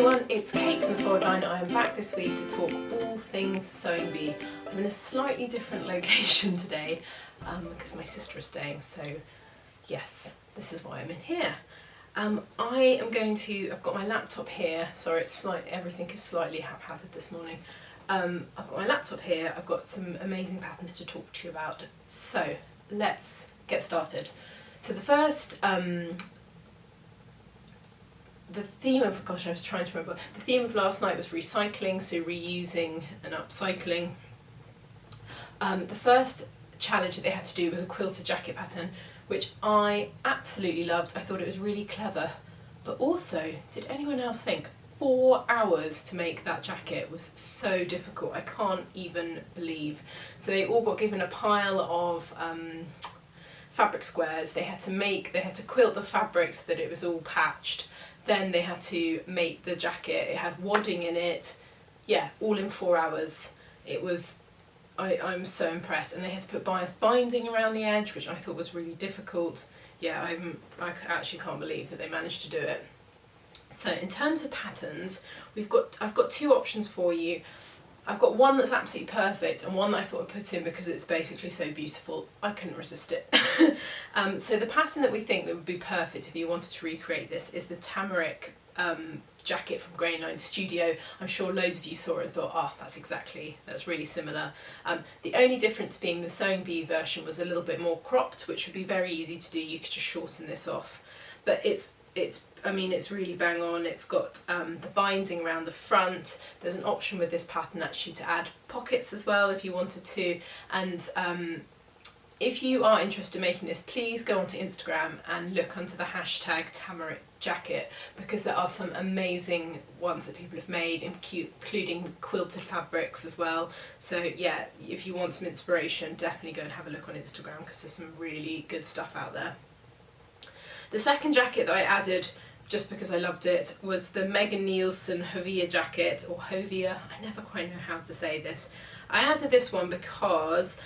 everyone, it's Kate from the Forward Line. I am back this week to talk all things sewing bee. I'm in a slightly different location today because my sister is staying, so yes, this is why I'm in here. I've got my laptop here, sorry everything is slightly haphazard this morning. I've got my laptop here, I've got some amazing patterns to talk to you about, so let's get started. So the first, the theme of last night was recycling, so reusing and upcycling. The first challenge that they had to do was a quilted jacket pattern, which I absolutely loved. I thought it was really clever, but also, did anyone else think 4 hours to make that jacket was so difficult? I can't even believe. So they all got given a pile of fabric squares. They had to quilt the fabric so that it was all patched. Then they had to make the jacket. It had wadding in it. Yeah, all in 4 hours. It was, I'm so impressed. And they had to put bias binding around the edge, which I thought was really difficult. Yeah, I actually can't believe that they managed to do it. So in terms of patterns, I've got two options for you. I've got one that's absolutely perfect and one that I thought I'd put in because it's basically so beautiful. I couldn't resist it. So the pattern that we think that would be perfect if you wanted to recreate this is the Tamarick jacket from Grain Line Studio. I'm sure loads of you saw it and thought, oh, that's really similar. The only difference being the sewing bee version was a little bit more cropped, which would be very easy to do. You could just shorten this off. But it's really bang on. It's got the binding around the front. There's an option with this pattern actually to add pockets as well if you wanted to. And if you are interested in making this, please go onto Instagram and look under the hashtag Tamarick jacket, because there are some amazing ones that people have made, including quilted fabrics as well. So yeah, if you want some inspiration, definitely go and have a look on Instagram because there's some really good stuff out there. The second jacket that I added, just because I loved it, was the Megan Nielsen Hovia jacket, or Hovia, I never quite know how to say this. I added this one because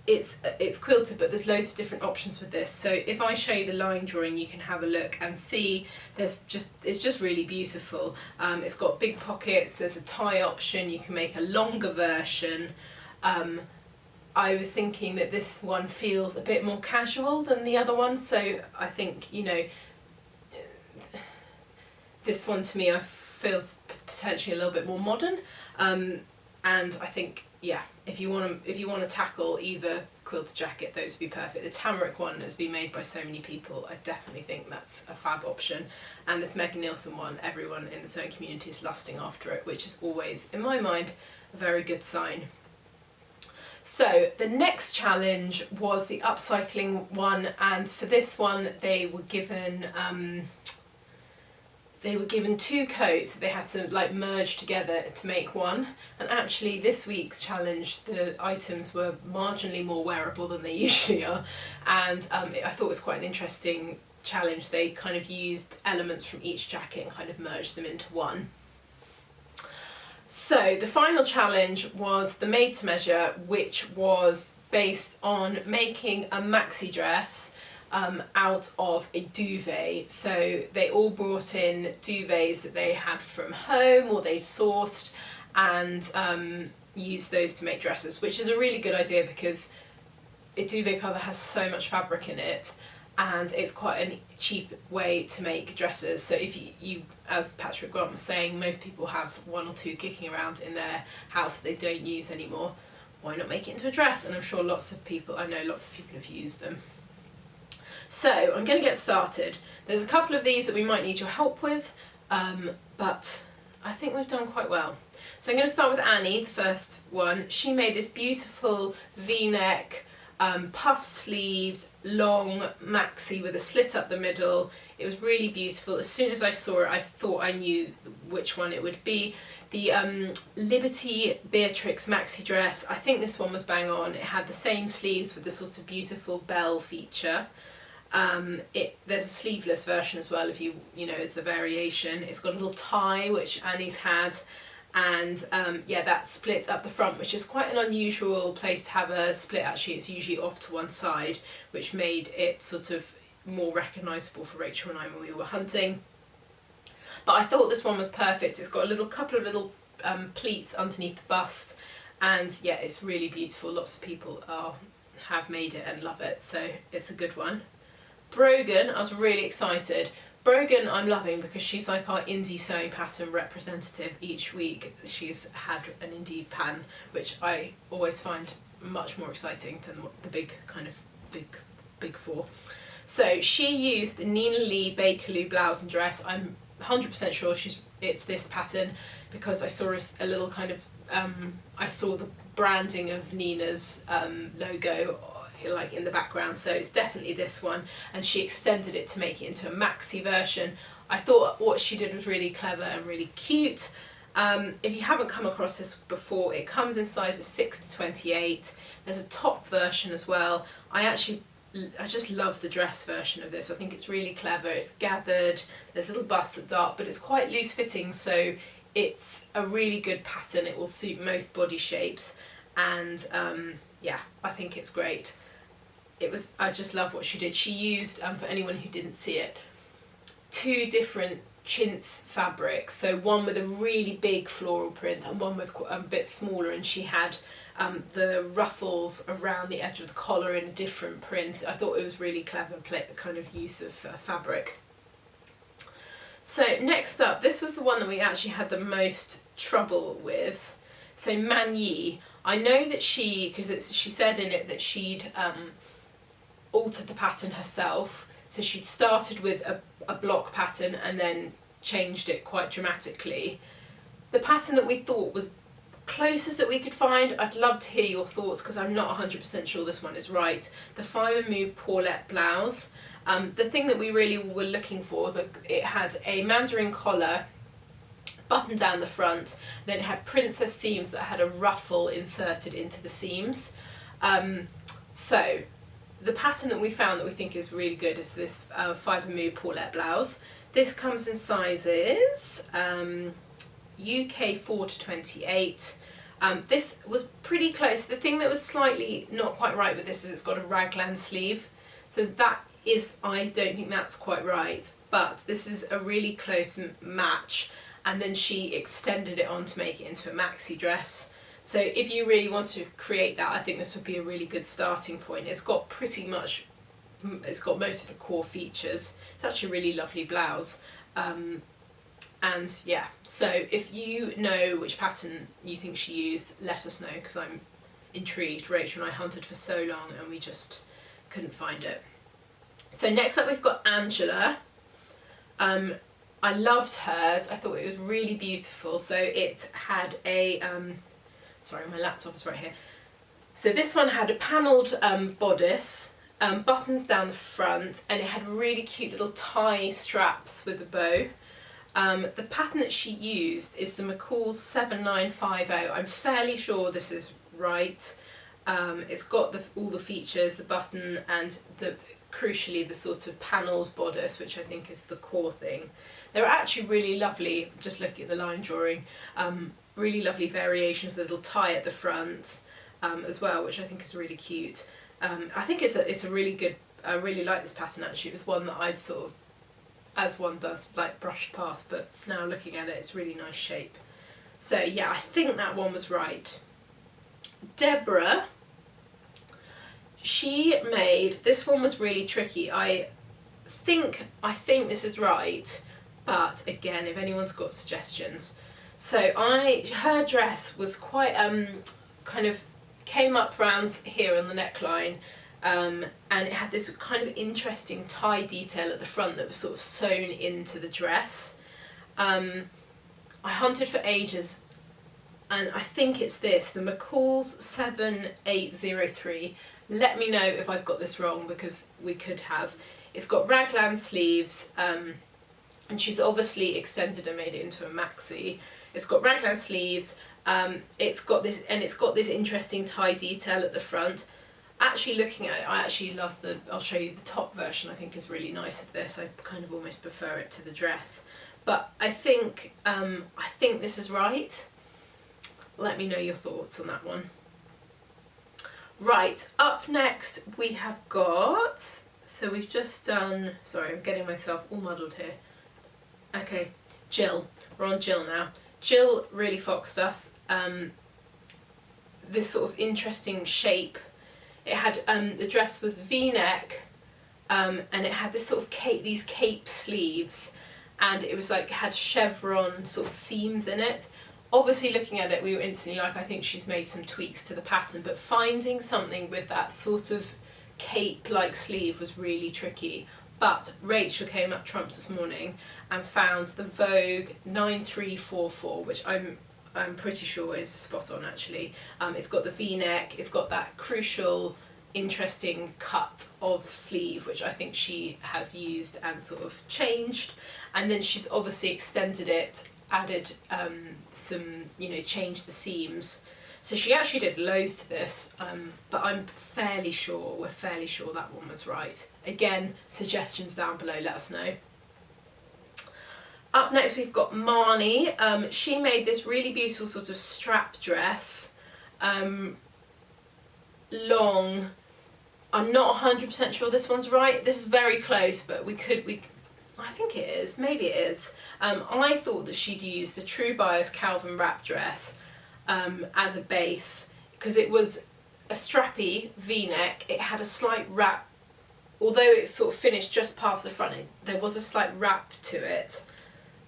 it's quilted, but there's loads of different options with this. So if I show you the line drawing, you can have a look and see it's just really beautiful. It's got big pockets, there's a tie option, you can make a longer version. I was thinking that this one feels a bit more casual than the other one, so I think, you know, this one to me feels potentially a little bit more modern, and I think, yeah, if you want to tackle either quilted jacket, those would be perfect. The Tamarick one has been made by so many people. I definitely think that's a fab option, and this Megan Nielsen one, everyone in the sewing community is lusting after it, which is always, in my mind, a very good sign. So the next challenge was the upcycling one, and for this one they were given two coats that they had to like merge together to make one. And actually this week's challenge, the items were marginally more wearable than they usually are, and I thought it was quite an interesting challenge. They kind of used elements from each jacket and kind of merged them into one. So the final challenge was the made to measure, which was based on making a maxi dress out of a duvet. So they all brought in duvets that they had from home or they sourced, and used those to make dresses, which is a really good idea because a duvet cover has so much fabric in it, and it's quite a cheap way to make dresses. So if you, as Patrick Grant was saying, most people have one or two kicking around in their house that they don't use anymore. Why not make it into a dress? And I'm sure lots of people have used them. So I'm going to get started. There's a couple of these that we might need your help with, but I think we've done quite well. So I'm going to start with Annie, the first one. She made this beautiful V-neck, puff-sleeved, long maxi with a slit up the middle. It was really beautiful. As soon as I saw it, I thought I knew which one it would be. The Liberty Beatrix maxi dress, I think this one was bang on. It had the same sleeves with the sort of beautiful bell feature. There's a sleeveless version as well, if you know, as the variation. It's got a little tie, which Annie's had, and yeah, that split up the front, which is quite an unusual place to have a split. Actually, it's usually off to one side, which made it sort of more recognisable for Rachel and I when we were hunting. But I thought this one was perfect. It's got a couple of little pleats underneath the bust, and yeah, it's really beautiful. Lots of people have made it and love it, so it's a good one. Brogan, I was really excited. Brogan I'm loving because she's like our indie sewing pattern representative. Each week she's had an indie pattern, which I always find much more exciting than the big big four. So she used the Nina Lee Bakerloo blouse and dress. I'm 100% sure it's this pattern because I saw a little kind of I saw the branding of Nina's logo like in the background, so it's definitely this one, and she extended it to make it into a maxi version. I thought what she did was really clever and really cute. If you haven't come across this before, it comes in sizes 6 to 28. There's a top version as well. I just love the dress version of this. I think it's really clever. It's gathered, there's little busts at dark, but it's quite loose fitting, so it's a really good pattern. It will suit most body shapes, and yeah, I think it's great. I just love what she did. She used, for anyone who didn't see it, 2 different chintz fabrics. So one with a really big floral print and one with a bit smaller, and she had the ruffles around the edge of the collar in a different print. I thought it was really clever kind of use of fabric. So next up, this was the one that we actually had the most trouble with. So Manyi, I know that she said in it that she'd altered the pattern herself. So she'd started with a block pattern and then changed it quite dramatically. The pattern that we thought was closest that we could find, I'd love to hear your thoughts because I'm not 100% sure this one is right. The Fibre Move Paulette blouse. The thing that we really were looking for, that it had a mandarin collar, button down the front, then it had princess seams that had a ruffle inserted into the seams. So the pattern that we found that we think is really good is this Fibre Move Paulette blouse. This comes in sizes UK 4 to 28. This was pretty close. The thing that was slightly not quite right with this is it's got a raglan sleeve. So that is, I don't think that's quite right, but this is a really close match, and then she extended it on to make it into a maxi dress. So if you really want to create that, I think this would be a really good starting point. It's got most of the core features. It's actually a really lovely blouse. And yeah, so if you know which pattern you think she used, let us know, because I'm intrigued. Rachel and I hunted for so long and we just couldn't find it. So next up we've got Angela. I loved hers. I thought it was really beautiful. So it had a sorry, my laptop is right here. So this one had a panelled bodice, buttons down the front, and it had really cute little tie straps with a bow. The pattern that she used is the McCall's 7950. I'm fairly sure this is right. It's got all the features, the button, and crucially the sort of panels bodice, which I think is the core thing. They're actually really lovely, just looking at the line drawing, really lovely variation of the little tie at the front as well, which I think is really cute. I think it's a really good, I really like this pattern actually. It was one that I'd sort of, as one does, like brushed past, but now looking at it, it's really nice shape. So yeah, I think that one was right. Deborah, she made, this one was really tricky. I think this is right, but again, if anyone's got suggestions. So her dress was quite kind of came up round here on the neckline, and it had this kind of interesting tie detail at the front that was sort of sewn into the dress. I hunted for ages, and I think it's this, the McCall's 7803. Let me know if I've got this wrong, because we could have. It's got raglan sleeves, and she's obviously extended and made it into a maxi. It's got raglan sleeves, it's got this interesting tie detail at the front. Actually looking at it, I actually love I'll show you the top version. I think is really nice of this. I kind of almost prefer it to the dress. But I think this is right. Let me know your thoughts on that one. Right, up next we have got, so we've just done, sorry, I'm getting myself all muddled here. Okay, Jill. We're on Jill now. Jill really foxed us. This sort of interesting shape. It had, the dress was V-neck, and it had this sort of these cape sleeves, and it was like, had chevron sort of seams in it. Obviously looking at it, we were instantly like, I think she's made some tweaks to the pattern, but finding something with that sort of cape-like sleeve was really tricky. But Rachel came up trumps this morning and found the Vogue 9344, which I'm pretty sure is spot on actually. It's got the V-neck, it's got that crucial, interesting cut of sleeve, which I think she has used and sort of changed. And then she's obviously extended it, added some, you know, changed the seams. So she actually did loads to this, but we're fairly sure that one was right. Again, suggestions down below, let us know. Up next we've got Marnie. She made this really beautiful sort of strap dress, long. I'm not 100% sure this one's right. This is very close, but I think it is, maybe it is. I thought that she'd used the True Bias Calvin wrap dress as a base, because it was a strappy V-neck. It had a slight wrap, although it sort of finished just past the front, there was a slight wrap to it.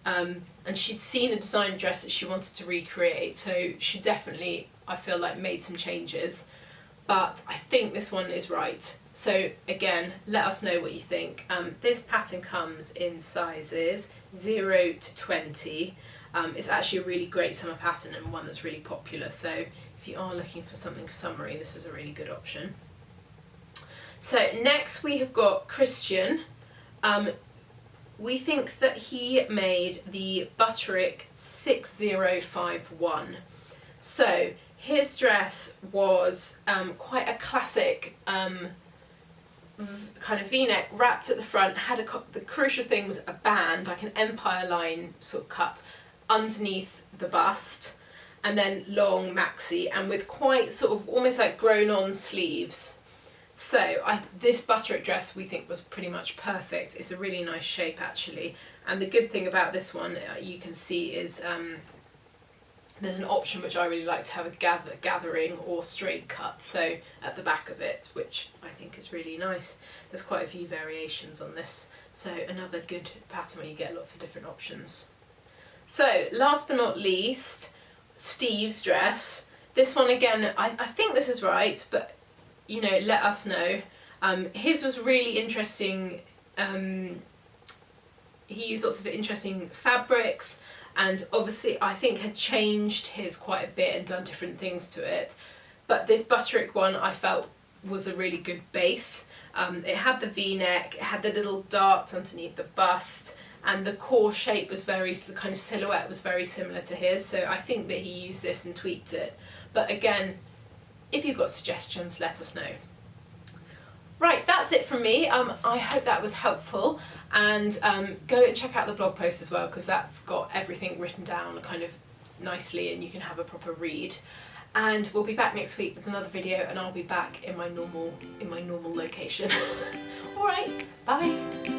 And she'd seen a designer dress that she wanted to recreate, so she definitely, I feel like, made some changes. But I think this one is right. So again, let us know what you think. This pattern comes in sizes 0 to 20. It's actually a really great summer pattern and one that's really popular. So if you are looking for something summery, this is a really good option. So next we have got Christian. We think that he made the Butterick 6051. So his dress was quite a classic kind of V-neck, wrapped at the front, had the crucial thing was a band, like an empire line sort of cut underneath the bust, and then long maxi, and with quite sort of almost like grown on sleeves. So this Butterick dress we think was pretty much perfect. It's a really nice shape actually, and the good thing about this one you can see is there's an option which I really like to have a gathering or straight cut, so at the back of it, which I think is really nice. There's quite a few variations on this, so another good pattern where you get lots of different options. So last but not least, Steve's dress. This one again, I think this is right, but you know, let us know. His was really interesting. He used lots of interesting fabrics, and obviously I think had changed his quite a bit and done different things to it. But this Butterick one I felt was a really good base. It had the V-neck, it had the little darts underneath the bust, and the core shape was the kind of silhouette was very similar to his, so I think that he used this and tweaked it. But again, if you've got suggestions, let us know. Right, that's it from me. I hope that was helpful, and go and check out the blog post as well, because that's got everything written down kind of nicely and you can have a proper read. And we'll be back next week with another video, and I'll be back in my normal location. All right, bye.